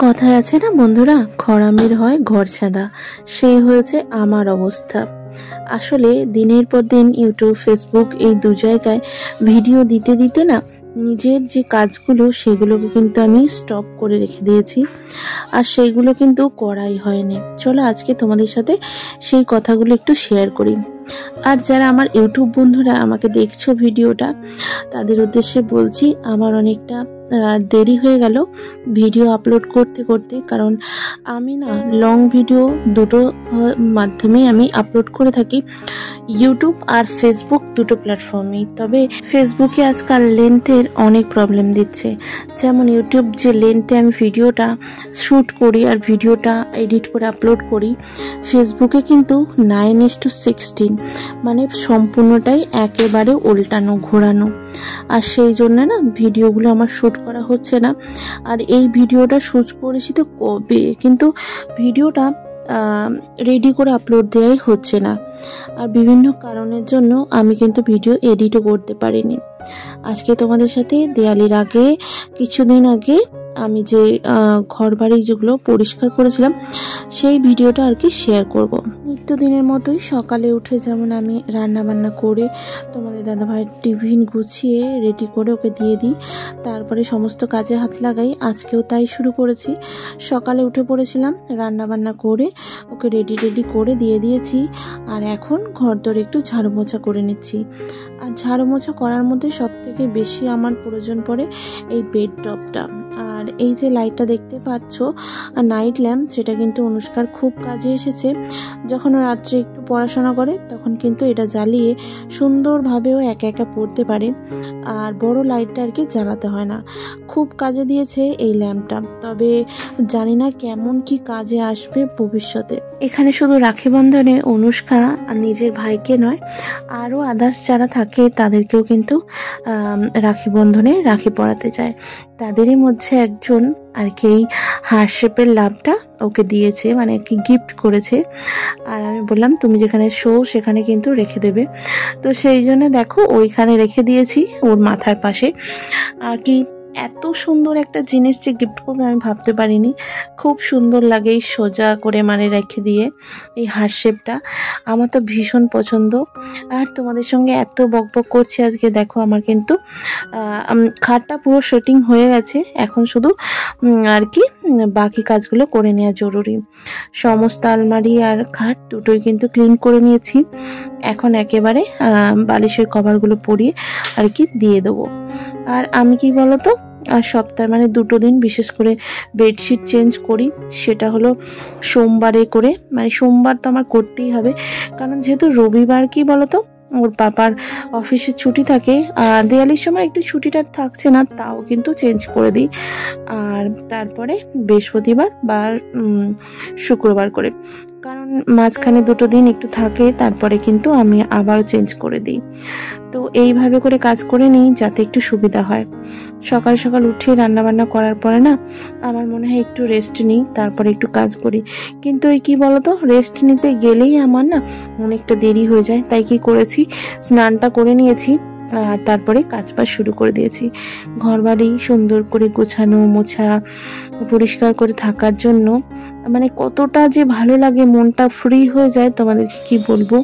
কথায় আছে না বন্ধুরা, খরামের হয় ঘর সাদা, সেই হয়েছে আমার অবস্থা। আসলে দিনের পর দিন ইউটিউব, ফেসবুক এই দু জায়গায় ভিডিও দিতে দিতে না নিজের যে কাজগুলো সেগুলোকে কিন্তু আমি স্টপ করে রেখে দিয়েছি, আর সেইগুলো কিন্তু করাই হয়নি। চলো আজকে তোমাদের সাথে সেই কথাগুলো একটু শেয়ার করি। আর যারা আমার ইউটিউব বন্ধুরা আমাকে দেখছো ভিডিওটা, তাদের উদ্দেশ্যে বলছি আমার অনেকটা দেরি হয়ে গেল ভিডিও আপলোড করতে করতে, কারণ আমি না লং ভিডিও দুটো মাধ্যমে আমি আপলোড করে থাকি, ইউটিউব আর ফেসবুক দুটো প্ল্যাটফর্মেই। তবে ফেসবুকে আজকাল লেন্থের অনেক প্রবলেম দিচ্ছে, যেমন ইউটিউব যে লেন্থে আমি ভিডিওটা শ্যুট করি আর ভিডিওটা এডিট করে আপলোড করি, ফেসবুকে কিন্তু 9:16, মানে সম্পূর্ণটাই একেবারে উল্টানো ঘোরানো। আর সেই জন্য না ভিডিওগুলো আমার শ্যুট করা হচ্ছে না। আর এই ভিডিওটা শ্যুট করেছি তো কবে, কিন্তু ভিডিওটা রেডি করে আপলোড দেওয়াই হচ্ছে না। আর বিভিন্ন কারণের জন্য আমি কিন্তু ভিডিও এডিটও করতে পারিনি। আজকে তোমাদের সাথে দেওয়ালির আগে কিছুদিন আগে আমি যে ঘর বাড়ি যেগুলো পরিষ্কার করেছিলাম সেই ভিডিওটা আর কি শেয়ার করব। নিত্যদিনের মতোই সকালে উঠে যেমন আমি রান্না বান্না করে তোমাদের দাদাভাইয়ের টিফিন গুছিয়ে রেডি করে ওকে দিয়ে দিই, তারপরে সমস্ত কাজে হাত লাগাই। আজকেও তাই শুরু করেছি। সকালে উঠে পড়েছিলাম, রান্না বান্না করে ওকে রেডি করে দিয়ে দিয়েছি। আর এখন ঘরদোর একটু ঝাড়ু মোছা করে নিচ্ছি। আর ঝাড়ু মোছা করার মধ্যে সব থেকে বেশি আমার প্রয়োজন পড়ে এই বেড টপটা। আর এই যে লাইটটা দেখতে পাচ্ছ নাইট ল্যাম্প, সেটা কিন্তু অনুষ্কার খুব কাজে এসেছে। যখন ও রাত্রে একটু পড়াশোনা করে তখন কিন্তু এটা জ্বালিয়ে সুন্দরভাবেও একা একা পড়তে পারে, আর বড় লাইটটা আর কি জ্বালাতে হয় না। খুব কাজে দিয়েছে এই ল্যাম্পটা, তবে জানি না কেমন কি কাজে আসবে ভবিষ্যতে। এখানে শুধু রাখি বন্ধনে অনুষ্কা আর নিজের ভাইকে নয়, আরও আদার্স যারা থাকে তাদেরকেও কিন্তু রাখি বন্ধনে রাখি পরাতে যায়। তাদেরই মধ্যে একজন আর কি এই হার্ট শেপের লাভটা ওকে দিয়েছে, মানে কি গিফট করেছে। আর আমি বললাম তুমি যেখানে শো সেখানে কিন্তু রেখে দেবে, তো সেই জন্য দেখো ওইখানে রেখে দিয়েছি ওর মাথার পাশে। আর কি এত সুন্দর একটা জিনিস যে গিফট করবে আমি ভাবতে পারিনি। খুব সুন্দর লাগে এই সোজা করে মানে রেখে দিয়ে এই হার্ট শেপটা, আমার তো ভীষণ পছন্দ। আর তোমাদের সঙ্গে এত বকবক করছি আজকে, দেখো আমার কিন্তু খাটটা পুরো সেটিং হয়ে গেছে। এখন শুধু আর কি বাকি কাজগুলো করে নেওয়া জরুরি। সমস্ত আলমারি আর খাট দুটোই কিন্তু ক্লিন করে নিয়েছি। এখন একেবারে বালিশের কভারগুলো পরিয়ে আর কি দিয়ে দেবো। আর আমি কি বলতো, আর সপ্তাহে মানে 2 দিন বিশেষ করে বেডশিট চেঞ্জ করি, সেটা হলো সোমবারে করে। মানে সোমবার তো আমার করতেই হবে, কারণ যেহেতু রবিবার কি বলতো ওর পাপার অফিসে ছুটি থাকে, আর দেওয়ালির সময় একটু ছুটিটা থাকছে না, তাও কিন্তু চেঞ্জ করে দিই। আর তারপরে বৃহস্পতিবার বা শুক্রবার করে, কারণ মাঝখানে 2 দিন একটু থাকে, তারপরে কিন্তু আমি আবার চেঞ্জ করে দিই। তো এইভাবে করে কাজ করে নিই যাতে একটু সুবিধা হয়। সকাল সকাল উঠে রান্না বান্না করার পরে না আমার মনে হয় একটু রেস্ট নিই, তারপরে একটু কাজ করি। কিন্তু এই কি বলতো, রেস্ট নিতে গেলেই আমার না অনেকটা দেরি হয়ে যায়। তাই কি করেছি, স্নানটা করে নিয়েছি আর তারপরে কাজ বাজ শুরু করে দিয়েছি। ঘর বাড়ি সুন্দর করে গোছানো মোছা পরিষ্কার করে থাকার জন্য মানে কতটা যে ভালো লাগে, মনটা ফ্রি হয়ে যায়, তোমাদেরকে কি বলবো।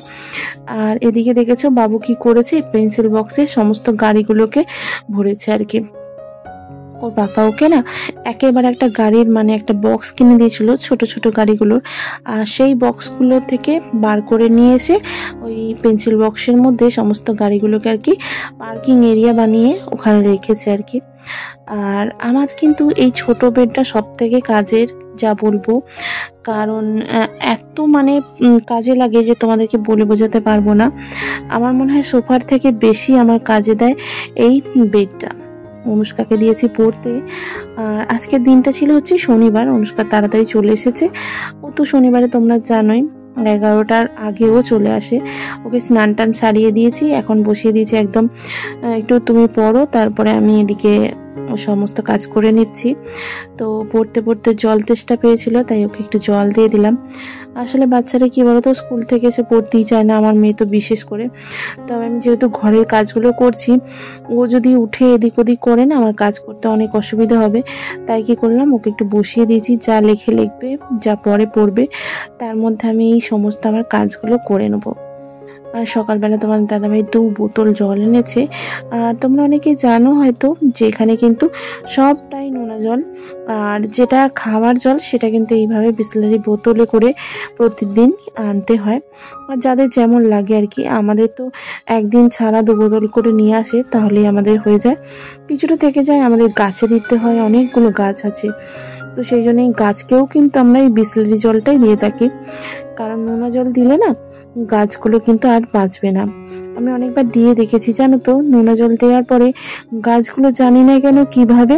আর এদিকে দেখেছো বাবু কি করেছে, পেন্সিল বক্সে সমস্ত গাড়িগুলোকে ভরেছে আর কি। ওর বাবা ওকে না একেবারে একটা গাড়ির মানে একটা বক্স কিনে দিয়েছিল ছোট ছোট গাড়িগুলোর, আর সেই বক্সগুলো থেকে বার করে নিয়ে এসে ওই পেন্সিল বক্সের মধ্যে সমস্ত গাড়িগুলোকে আর কি পার্কিং এরিয়া বানিয়ে ওখানে রেখেছে আর কি। আর আমার কিন্তু এই ছোট বেডটা সব থেকে কাজের, যা বলবো, কারণ এত মানে কাজে লাগে যে তোমাদেরকে বলে বোঝাতে পারবো না। আমার মনে হয় সোফার থেকে বেশি আমার কাজে দেয় এই বেডটা। অনুষ্কাকে দিয়েছি পড়তে। আর আজকের দিনটা ছিল হচ্ছে শনিবার, অনুষ্কা তাড়াতাড়ি চলে এসেছে। ও তো শনিবারে তোমরা জানোই 11টার আগেও চলে আসে। ওকে স্নান টান সারিয়ে দিয়েছি, এখন বসিয়ে দিয়েছি একদম একটু তুমি পড়ো, তারপরে আমি এদিকে সমস্ত কাজ করে নিচ্ছি। তো পড়তে পড়তে জল তেষ্টা পেয়েছিল, তাই ওকে একটু জল দিয়ে দিলাম। আসলে বাচ্চারা কি বলতো, স্কুল থেকে এসে পড়তেই চায় না, আমার মেয়ে তো বিশেষ করে। তবে আমি যেহেতু ঘরের কাজগুলো করছি, ও যদি উঠে এদিক ওদিক করে না, আমার কাজ করতে অনেক অসুবিধা হবে। তাই কি করলাম, ওকে একটু বসিয়ে দিয়েছি, যা লেখে লিখবে, যা পরে পড়বে, তার মধ্যে আমি এই সমস্ত আমার কাজগুলো করে নেবো। আর সকালবেলা তোমার দাদাভাই 2 বোতল জল এনেছে। আর তোমরা অনেকে জানো হয়তো যে এখানে কিন্তু সবটাই নোনা জল, আর যেটা খাওয়ার জল সেটা কিন্তু এইভাবে বিসলারি বোতলে করে প্রতিদিন আনতে হয়। আর যাদের যেমন লাগে আর কি, আমাদের তো একদিন ছাড়া 2 বোতল করে নিয়ে আসে, তাহলেই আমাদের হয়ে যায়। কিছুটা থেকে যায়, আমাদের গাছে দিতে হয়, অনেকগুলো গাছ আছে। তো সেই জন্যই গাছকেও কিন্তু আমরা এই বিসলারি জলটাই দিয়ে থাকি, কারণ নোনা জল দিলে না গাছগুলো কিন্তু আর বাঁচবে না। আমি অনেকবার দিয়ে দেখেছি জানো তো, নোনা জল দেওয়ার পরে গাছগুলো জানি না কেন কিভাবে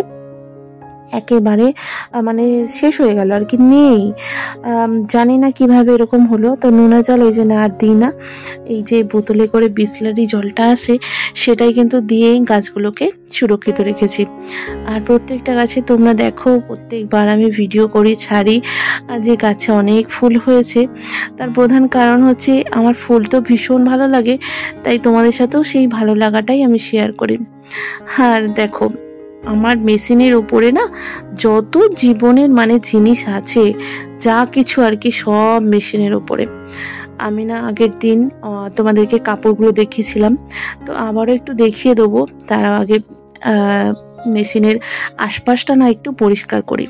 একেবারে মানে শেষ হয়ে গেল আর কি, নেই। জানি না কিভাবে এরকম হলো। তো নোনা জল ওই যে না আর দিই না, এই যে বোতলে করে বিসলারি জলটা আসে সেটাই কিন্তু দিয়েই গাছগুলোকে সুরক্ষিত রেখেছি। আর প্রত্যেকটা গাছে তোমরা দেখো, প্রত্যেকবার আমি ভিডিও করি ছাড়ি, আর যে গাছে অনেক ফুল হয়েছে, তার প্রধান কারণ হচ্ছে আমার ফুল তো ভীষণ ভালো লাগে, তাই তোমাদের সাথেও সেই ভালো লাগাটাই আমি শেয়ার করি। আর দেখো, আমার মেশিনের উপরে না যত জীবনের মানে জিনিস আছে, যা কিছু আর কি, সব মেশিনের উপরে। আমি না আগের দিন তোমাদেরকে কাপড়গুলো দেখিয়েছিলাম, তো আবারও একটু দেখিয়ে দেবো। তার আগে মেশিনের আশপাশটা না একটু পরিষ্কার করি।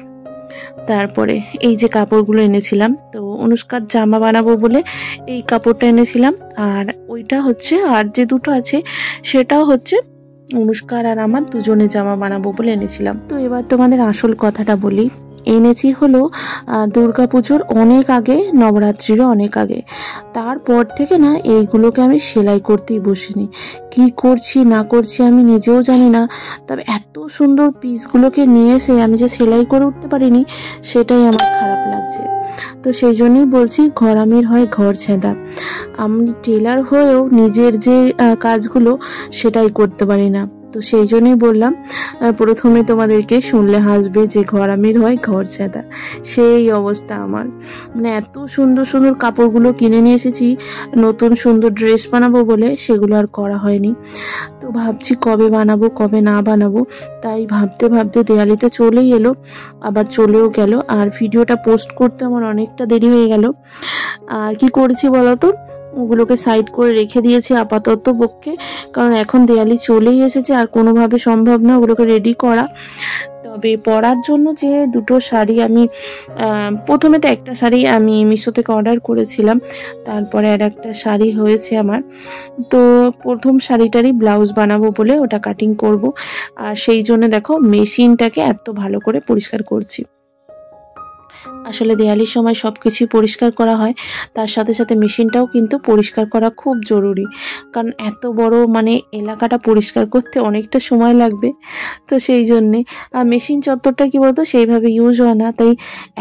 তারপরে এই যে কাপড়গুলো এনেছিলাম, তো অনুষ্কার জামা বানাবো বলে এই কাপড়টা এনেছিলাম। আর ওইটা হচ্ছে, আর যে দুটো আছে সেটাও হচ্ছে অনুষ্কার আর আমার দুজনে জামা বানাবো বলে এনেছিলাম। তো এবার তোমাদের আসল কথাটা বলি। এনেছি হলো দুর্গাপুজোর অনেক আগে, নবরাত্রিরও অনেক আগে। তারপর থেকে না এইগুলোকে আমি সেলাই করতেই বসিনি। কি করছি না করছি আমি নিজেও জানি না। তবে এত সুন্দর পিসগুলোকে নিয়ে এসে আমি যে সেলাই করে উঠতে পারিনি, সেটাই আমার খারাপ লাগছে। তো সেই জন্যই বলছি, ঘরামির হয় ঘর ছেঁদা। আমি টেলার হয়েও নিজের যে কাজগুলো সেটাই করতে পারি না। তো সেই জন্যই বললাম, প্রথমে তোমাদেরকে শুনলে হাসবে যে ঘরামির হয় ঘর ছেঁদা। সেই অবস্থা আমার। মানে এত সুন্দর সুন্দর কাপড়গুলো কিনে নিয়ে এসেছি নতুন সুন্দর ড্রেস বানাবো বলে, সেগুলো আর করা হয়নি। তো ভাবছি কবে বানাবো কবে না বানাবো, তাই ভাবতে ভাবতে দেওয়ালিতে চলেই এলো, আবার চলেও গেল। আর ভিডিওটা পোস্ট করতে আমার অনেকটা দেরি হয়ে গেল। আর কি করেছি বলতো, ওগুলোকে সাইড করে রেখে দিয়েছি আপাতত পক্ষে, কারণ এখন দেওয়ালি চলেই এসেছে, আর কোনোভাবে সম্ভব না ওগুলোকে রেডি করা। তবে পরার জন্য যে দুটো শাড়ি আমি প্রথমে তো একটা শাড়ি আমি মিশো থেকে অর্ডার করেছিলাম, তারপরে আর একটা শাড়ি হয়েছে আমার। তো প্রথম শাড়িটারই ব্লাউজ বানাবো বলে ওটা কাটিং করব। আর সেই জন্য দেখো মেশিনটাকে এত ভালো করে পরিষ্কার করছি। আসলে দেওয়ালির সময় সব কিছুই পরিষ্কার করা হয়, তার সাথে সাথে মেশিনটাও কিন্তু পরিষ্কার করা খুব জরুরি, কারণ এত বড় মানে এলাকাটা পরিষ্কার করতে অনেকটা সময় লাগবে। তো সেই জন্যে মেশিন চত্বরটা কি বলতো সেইভাবে ইউজ হয় না, তাই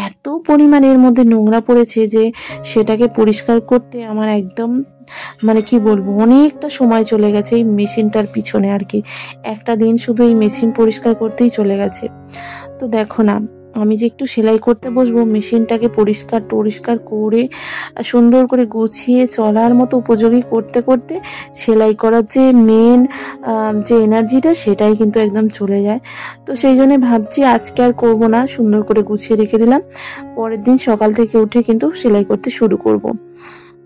এত পরিমাণে এর মধ্যে নোংরা পড়েছে যে সেটাকে পরিষ্কার করতে আমার একদম মানে কি বলবো, অনেকটা সময় চলে গেছে এই মেশিনটার পিছনে আর কি। একটা দিন শুধু এই মেশিন পরিষ্কার করতেই চলে গেছে। তো দেখো না, আমি যে একটু সেলাই করতে বসবো, মেশিনটাকে পরিষ্কার করে সুন্দর করে গুছিয়ে চলার মতো উপযোগী করতে করতে সেলাই করার যে মেন যে এনার্জিটা, সেটাই কিন্তু একদম চলে যায়। তো সেই জন্য ভাবছি আজকে আর করবো না, সুন্দর করে গুছিয়ে রেখে দিলাম, পরের দিন সকাল থেকে উঠে কিন্তু সেলাই করতে শুরু করব।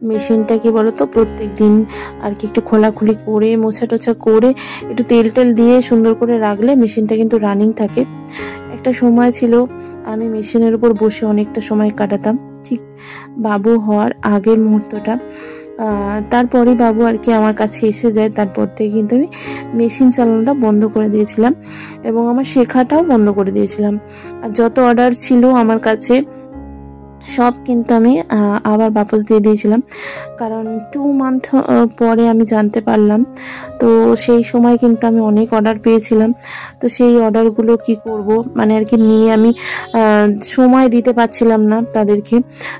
মেশিনটা কি বলতো, প্রত্যেক দিন আর কি একটু খোলাখুলি করে মোছা টোছা করে একটু তেল দিয়ে সুন্দর করে রাখলে মেশিনটা কিন্তু রানিং থাকে। একটা সময় ছিল আমি মেশিনের উপর বসে অনেকটা সময় কাটাতাম, ঠিক বাবু হওয়ার আগের মুহূর্তটা। তারপরে বাবু আর কি আমার কাছে এসে যায়, তারপর থেকে কিন্তু আমি মেশিন চালানোটা বন্ধ করে দিয়েছিলাম এবং আমার শেখাটাও বন্ধ করে দিয়েছিলাম। আর যত অর্ডার ছিল আমার কাছে সব কিন্তু আমি আবার বাপস দিয়ে দিয়েছিলাম, কারণ 2 মান্থ পরে আমি জানতে পারলাম। তো সেই সময় কিন্তু আমি অনেক অর্ডার পেয়েছিলাম। তো সেই অর্ডারগুলো কি করব, মানে আর কি নিয়ে আমি সময় দিতে পারছিলাম না তাদেরকে।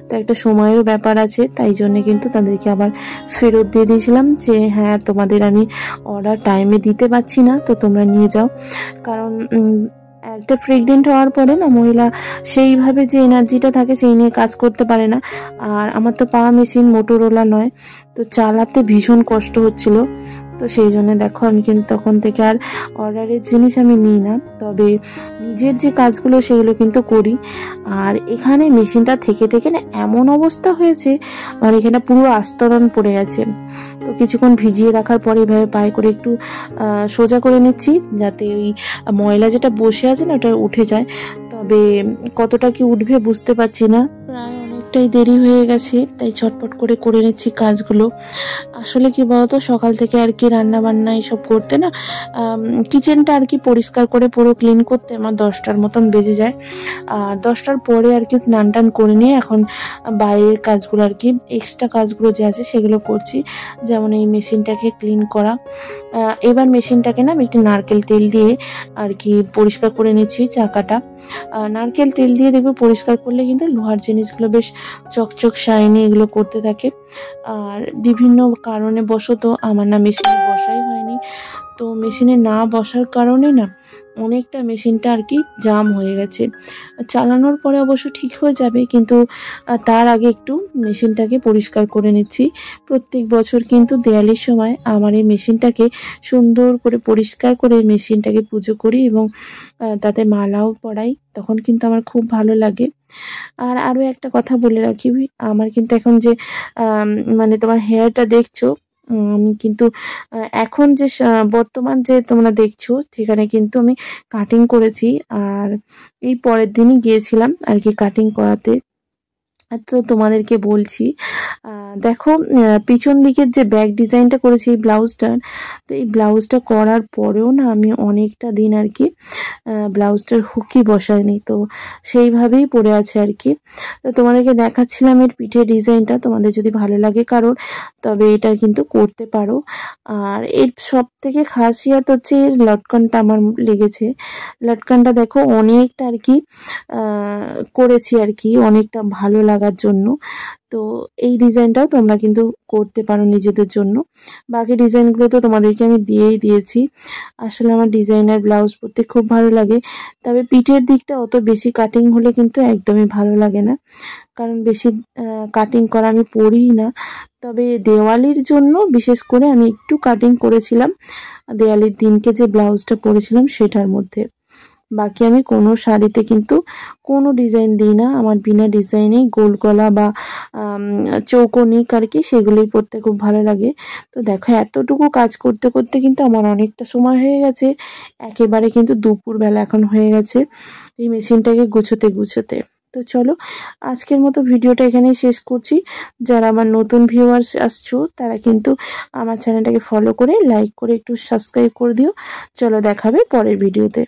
তো একটা সময়েরও ব্যাপার আছে, তাই জন্যে কিন্তু তাদেরকে আবার ফেরত দিয়ে দিয়েছিলাম যে হ্যাঁ, তোমাদের আমি অর্ডার টাইমে দিতে পারছি না, তো তোমরা নিয়ে যাও। কারণ একটা প্রেগনেন্ট হওয়ার পরে না মহিলা সেইভাবে যে এনার্জিটা থাকে সেই নিয়ে কাজ করতে পারে না। আর আমার তো পা মেশিন, মোটরওয়ালা নয়, তো চালাতে ভীষণ কষ্ট হচ্ছিল। তো সেই জন্য দেখো আমি কিন্তু তখন থেকে আর অর্ডারের জিনিস আমি নিই না, তবে নিজের যে কাজগুলো সেগুলো কিন্তু করি। আর এখানে মেশিনটা থেকে থেকে না এমন অবস্থা হয়েছে, মানে এখানে পুরো আস্তরণ পড়ে গেছে। তো কিছুক্ষণ ভিজিয়ে রাখার পরে এভাবে পায়ে করে একটু সোজা করে নিচ্ছি, যাতে ওই ময়লা যেটা বসে আছে না ওটা উঠে যায়। তবে কতটা কি উঠবে বুঝতে পারছি না, প্রায় অনেকটাই দেরি হয়ে গেছে, তাই চটপট করে করে নিচ্ছি কাজগুলো। আসলে কি বলতো, সকাল থেকে আর কি রান্না বান্না এসব করতে না, কিচেনটা আর কি পরিষ্কার করে পুরো ক্লিন করতে আমার 10টার মতন বেজে যায়। আর 10টার পরে আর কি স্নান টান করে নিয়ে এখন বাইরের কাজগুলো আর কি এক্সট্রা কাজগুলো যে আছে সেগুলো করছি, যেমন এই মেশিনটাকে ক্লিন করা। এবার মেশিনটাকে না আমি একটু নারকেল তেল দিয়ে আর কি পরিষ্কার করে নিচ্ছি চাকাটা। নারকেল তেল দিয়ে দেখবে পরিষ্কার করলে কিন্তু লোহার জিনিসগুলো বেশ চকচক শাইনি এগুলো করতে থাকে। আর বিভিন্ন কারণে বশত আমার না মেশিনে বসাই হয়নি, তো মেশিনে না বসার কারণে না অনেকটা মেশিনটা আর কি জাম হয়ে গেছে। চালানোর পরে অবশ্য ঠিক হয়ে যাবে, কিন্তু তার আগে একটু মেশিনটাকে পরিষ্কার করে নিচ্ছি। প্রত্যেক বছর কিন্তু দেওয়ালির সময় আমার এই মেশিনটাকে সুন্দর করে পরিষ্কার করে মেশিনটাকে পুজো করি এবং তাতে মালাও পরাই, তখন কিন্তু আমার খুব ভালো লাগে। আর আরও একটা কথা বলে রাখি, আমার কিন্তু এখন যে মানে তোমার হেয়ারটা দেখছো, আমি কিন্তু এখন যে বর্তমান যে তোমরা দেখছো সেখানে কিন্তু আমি কাটিং করেছি। আর এই পরের দিনই গিয়েছিলাম আর কি কাটিং করাতে। তো তোমাদেরকে বলছি, দেখো পিছন দিকের যে ব্যাক ডিজাইনটা করেছি এই ব্লাউজটার, তো এই ব্লাউজটা করার পরেও না আমি অনেকটা দিন আর কি ব্লাউজটার হুকই বসাইনি, তো সেইভাবেই পড়ে আছে আর কি। তো তোমাদেরকে দেখাচ্ছিলাম এর পিঠের ডিজাইনটা, তোমাদের যদি ভালো লাগে কারোর তবে এটা কিন্তু করতে পারো। আর এর সব থেকে খাসিয়াত হচ্ছে এর লটকনটা আমার লেগেছে। লটকনটা দেখো অনেকটা আর কি করেছি আর কি অনেকটা ভালো লাগার জন্য। তো এই ডিজাইনটাও তোমরা কিন্তু করতে পারো নিজেদের জন্য। বাকি ডিজাইনগুলো তো তোমাদেরকে আমি দিয়েই দিয়েছি। আসলে আমার ডিজাইনার ব্লাউজ পরতে খুব ভালো লাগে, তবে পিঠের দিকটা অত বেশি কাটিং হলে কিন্তু একদমই ভালো লাগে না, কারণ বেশি কাটিং করা আমি পরিই না। তবে দেওয়ালির জন্য বিশেষ করে আমি একটু কাটিং করেছিলাম, দেওয়ালির দিনকে যে ব্লাউজটা পরেছিলাম সেটার মধ্যে। বাকি আমি কোনো শাড়িতে কিন্তু কোনো ডিজাইন দিই না, আমার বিনা ডিজাইনেই গোল গলা বা চৌকো নিক আর কি সেগুলোই পরতে খুব ভালো লাগে। তো দেখো এতটুকু কাজ করতে করতে কিন্তু আমার অনেকটা সময় হয়ে গেছে, একেবারে কিন্তু দুপুরবেলা এখন হয়ে গেছে এই মেশিনটাকে গুছোতে গুছোতে। তো চলো আজকের মতো ভিডিওটা এখানেই শেষ করছি। যারা আমার নতুন ভিউয়ার্স আসছো তারা কিন্তু আমার চ্যানেলটাকে ফলো করে লাইক করে একটু সাবস্ক্রাইব করে দিও। চলো দেখাবে পরের ভিডিওতে।